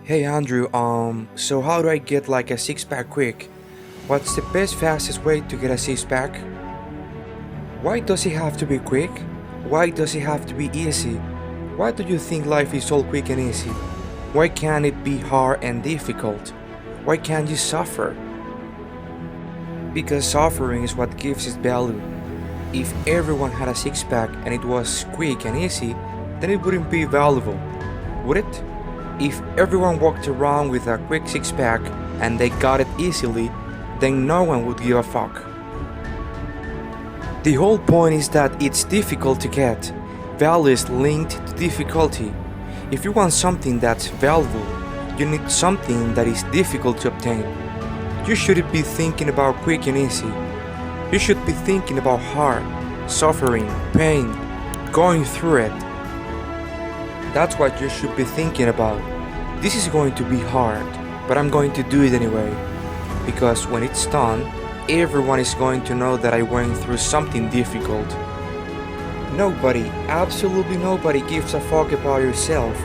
Hey Andrew, so how do I get like a six-pack quick? What's the best fastest way to get a six-pack? Why does it have to be quick? Why does it have to be easy? Why do you think life is all quick and easy? Why can't it be hard and difficult? Why can't you suffer? Because suffering is what gives it value. If everyone had a six-pack and it was quick and easy, then it wouldn't be valuable, would it? If everyone walked around with a quick six-pack and they got it easily, then no one would give a fuck. The whole point is that it's difficult to get. Value is linked to difficulty. If you want something that's valuable, you need something that is difficult to obtain. You shouldn't be thinking about quick and easy. You should be thinking about hard, suffering, pain, going through it. That's what you should be thinking about. This is going to be hard, but I'm going to do it anyway. Because when it's done, everyone is going to know that I went through something difficult. Nobody, absolutely nobody gives a fuck about yourself.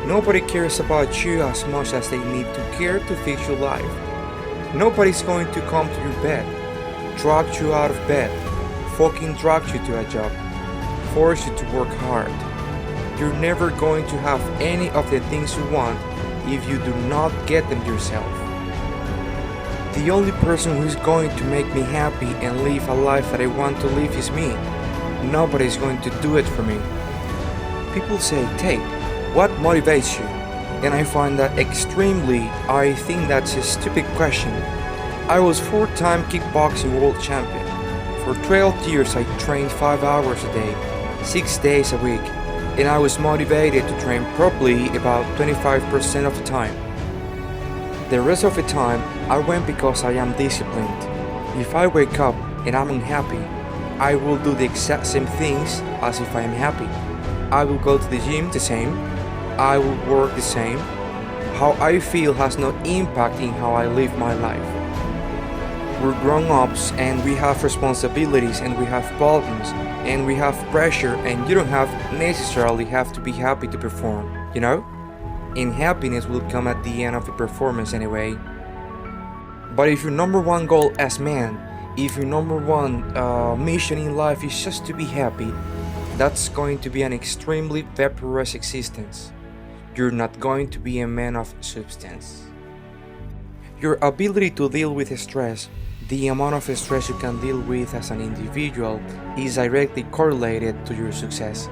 Nobody cares about you as much as they need to care to fix your life. Nobody's going to come to your bed, drag you out of bed, fucking drag you to a job, force you to work hard. You're never going to have any of the things you want if you do not get them yourself. The only person who is going to make me happy and live a life that I want to live is me. Nobody is going to do it for me. People say, Tate, what motivates you? And I find that I think that's a stupid question. I was 4-time kickboxing world champion. For 12 years I trained 5 hours a day, 6 days a week. And I was motivated to train properly about 25% of the time. The rest of the time, I went because I am disciplined. If I wake up and I'm unhappy, I will do the exact same things as if I am happy. I will go to the gym the same. I will work the same. How I feel has no impact in how I live my life. We're grown-ups and we have responsibilities and we have problems and we have pressure, and you don't necessarily have to be happy to perform, you know? And happiness will come at the end of the performance anyway. But if your number one goal as man, if your number one mission in life is just to be happy, that's going to be an extremely vaporous existence. You're not going to be a man of substance. Your ability to deal with stress, the amount of stress you can deal with as an individual, is directly correlated to your success.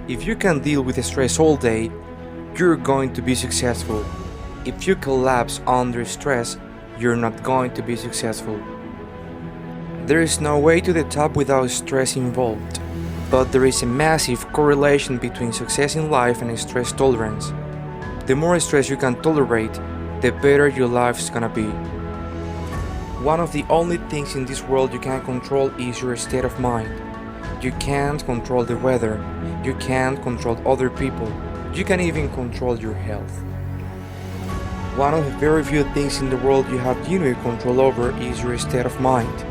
If you can deal with stress all day, you're going to be successful. If you collapse under stress, you're not going to be successful. There is no way to the top without stress involved, but there is a massive correlation between success in life and stress tolerance. The more stress you can tolerate, the better your life is gonna be. One of the only things in this world you can control is your state of mind. You can't control the weather, you can't control other people, you can't even control your health. One of the very few things in the world you have genuine control over is your state of mind.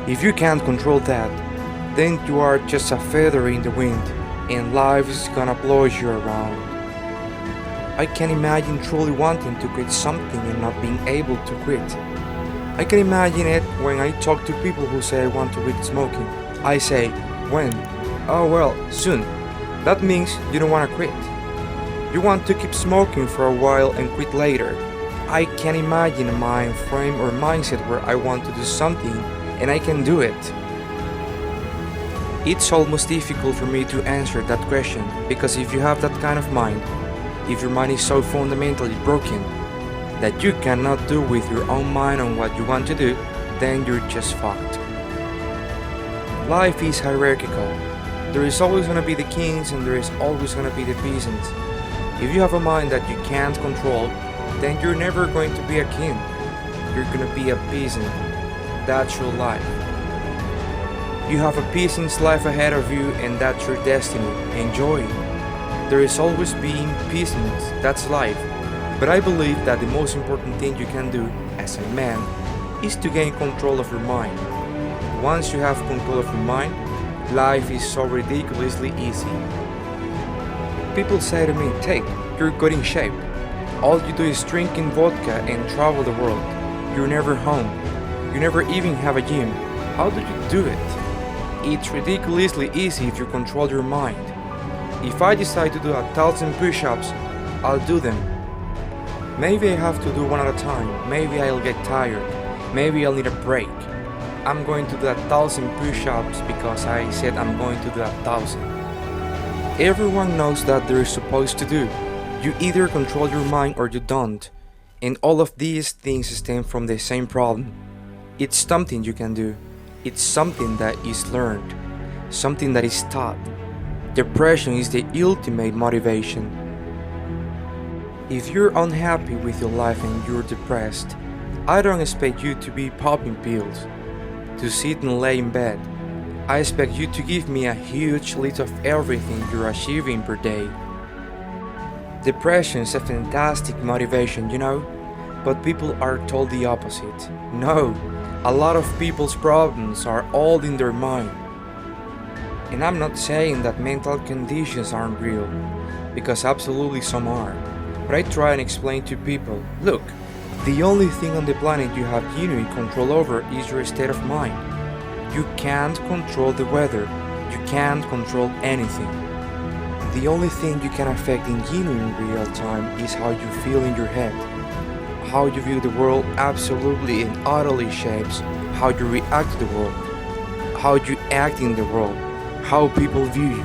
If you can't control that, then you are just a feather in the wind, and life is gonna blow you around. I can imagine truly wanting to quit something and not being able to quit. I can imagine it when I talk to people who say I want to quit smoking. I say, when? Oh well, soon. That means you don't want to quit. You want to keep smoking for a while and quit later. I can imagine a mind frame or mindset where I want to do something and I can do it. It's almost difficult for me to answer that question, because if you have that kind of mind, if your mind is so fundamentally broken that you cannot do with your own mind on what you want to do, then you're just fucked. Life is hierarchical. There is always going to be the kings and there is always going to be the peasants. If you have a mind that you can't control, then you're never going to be a king. You're going to be a peasant. That's your life. You have a peasant's life ahead of you and that's your destiny. Enjoy. There is always being peasants. That's life. But I believe that the most important thing you can do as a man is to gain control of your mind. Once you have control of your mind, life is so ridiculously easy. People say to me, Tate, you're good in shape. All you do is drinking vodka and travel the world. You're never home. You never even have a gym. How do you do it? It's ridiculously easy if you control your mind. If I decide to do 1,000 push-ups, I'll do them. Maybe I have to do one at a time. Maybe I'll get tired. Maybe I'll need a break. I'm going to do 1,000 push-ups because I said I'm going to do 1,000. Everyone knows that they're supposed to do. You either control your mind or you don't. And all of these things stem from the same problem. It's something you can do. It's something that is learned. Something that is taught. Depression is the ultimate motivation. If you're unhappy with your life and you're depressed, I don't expect you to be popping pills, to sit and lay in bed. I expect you to give me a huge list of everything you're achieving per day. Depression is a fantastic motivation, you know, but people are told the opposite. No, a lot of people's problems are all in their mind. And I'm not saying that mental conditions aren't real, because absolutely some are. But I try and explain to people, look, the only thing on the planet you have genuine control over is your state of mind. You can't control the weather. You can't control anything. The only thing you can affect in genuine real time is how you feel in your head. How you view the world absolutely and utterly shapes how you react to the world, how you act in the world, how people view you.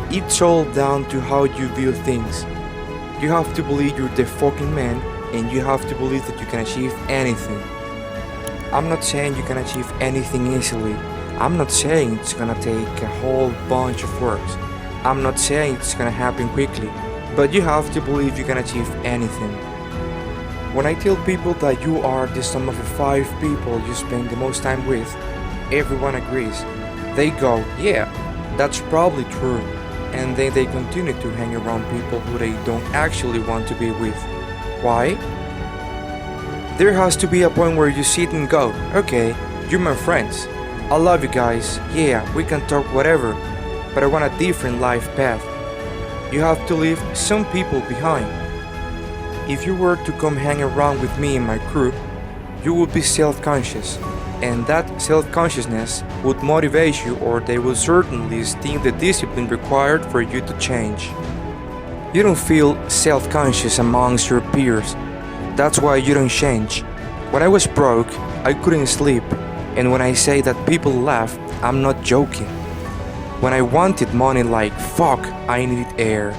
It's all down to how you view things. You have to believe you're the fucking man, and you have to believe that you can achieve anything. I'm not saying you can achieve anything easily. I'm not saying it's gonna take a whole bunch of works. I'm not saying it's gonna happen quickly, but you have to believe you can achieve anything. When I tell people that you are the sum of the 5 people you spend the most time with, everyone agrees. They go, yeah, that's probably true. And then they continue to hang around people who they don't actually want to be with. Why? There has to be a point where you sit and go, okay, you're my friends. I love you guys, yeah, we can talk whatever, but I want a different life path. You have to leave some people behind. If you were to come hang around with me and my crew, you would be self-conscious, and that self-consciousness would motivate you, or they will certainly esteem the discipline required for you to change. You don't feel self-conscious amongst your peers. That's why you don't change. When I was broke, I couldn't sleep, and when I say that people laugh, I'm not joking. When I wanted money like fuck, I needed air.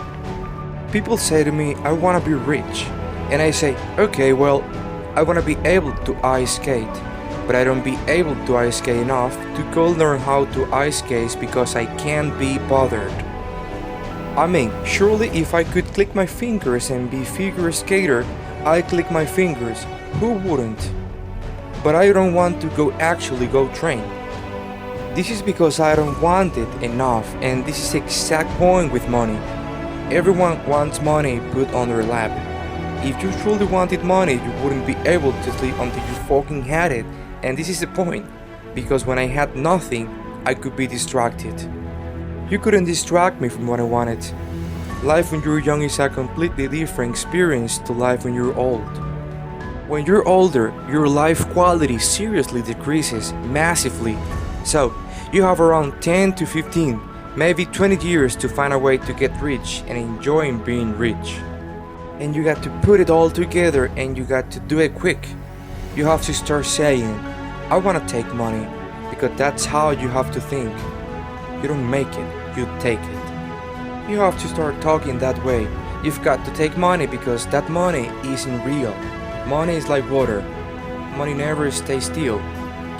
People say to me, I wanna be rich. And I say, okay, well, I wanna be able to ice skate. But I don't be able to ice skate enough to go learn how to ice skate because I can't be bothered. I mean, surely if I could click my fingers and be figure skater, I'd click my fingers. Who wouldn't? But I don't want to actually go train. This is because I don't want it enough, and this is the exact point with money. Everyone wants money put on their lap. If you truly wanted money, you wouldn't be able to sleep until you fucking had it. And this is the point, because when I had nothing, I could be distracted. You couldn't distract me from what I wanted. Life when you're young is a completely different experience to life when you're old. When you're older, your life quality seriously decreases massively. So, you have around 10 to 15, maybe 20 years to find a way to get rich and enjoying being rich. And you got to put it all together, and you got to do it quick. You have to start saying, I want to take money, because that's how you have to think. You don't make it, you take it. You have to start talking that way. You've got to take money because that money isn't real. Money is like water. Money never stays still.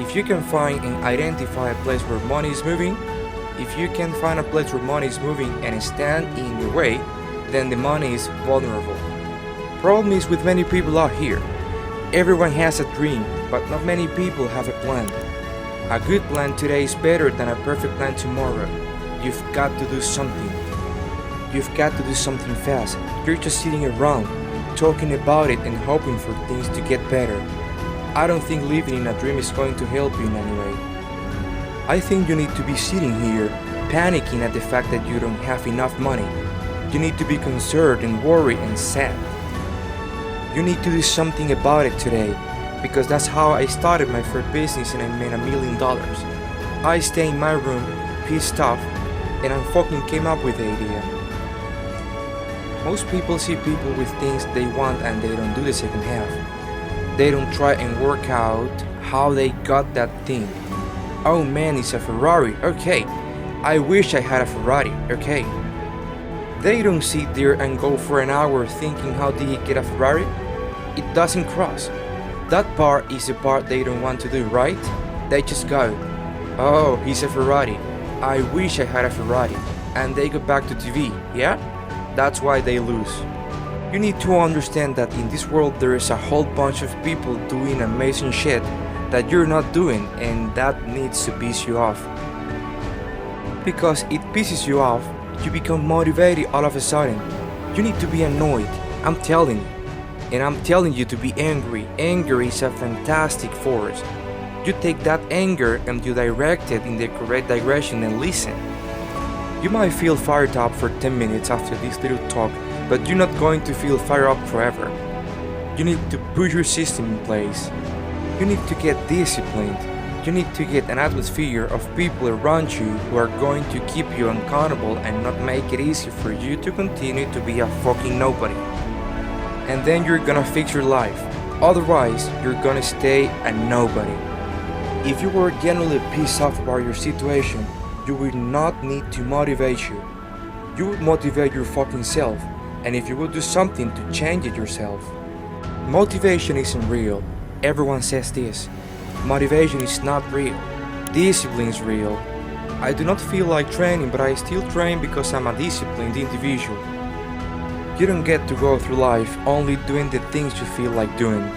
If you can find and identify a place where money is moving, if you can find a place where money is moving and stand in your way, then the money is vulnerable. Problem is with many people out here. Everyone has a dream, but not many people have a plan. A good plan today is better than a perfect plan tomorrow. You've got to do something. You've got to do something fast. You're just sitting around, talking about it and hoping for things to get better. I don't think living in a dream is going to help you in any way. I think you need to be sitting here, panicking at the fact that you don't have enough money. You need to be concerned and worried and sad. You need to do something about it today, because that's how I started my first business and I made $1 million. I stay in my room, pissed off, and I fucking came up with the idea. Most people see people with things they want and they don't do the second half. They don't try and work out how they got that thing. Oh man, it's a Ferrari, okay. I wish I had a Ferrari, okay. They don't sit there and go for an hour thinking how did he get a Ferrari? It doesn't cross. That part is the part they don't want to do, right? They just go, oh, he's a Ferrari. I wish I had a Ferrari. And they go back to TV, yeah? That's why they lose. You need to understand that in this world there is a whole bunch of people doing amazing shit that you're not doing, and that needs to piss you off. Because it pisses you off, you become motivated all of a sudden. You need to be annoyed, I'm telling you. And I'm telling you to be angry. Anger is a fantastic force. You take that anger and you direct it in the correct direction and listen. You might feel fired up for 10 minutes after this little talk, but you're not going to feel fired up forever. You need to put your system in place. You need to get disciplined. You need to get an atmosphere of people around you who are going to keep you accountable and not make it easy for you to continue to be a fucking nobody. And then you're gonna fix your life. Otherwise, you're gonna stay a nobody. If you were genuinely pissed off about your situation, you would not need to motivate you. You would motivate your fucking self, and if you would do something to change it yourself. Motivation isn't real. Everyone says this. Motivation is not real. Discipline is real. I do not feel like training, but I still train because I'm a disciplined individual. You don't get to go through life only doing the things you feel like doing.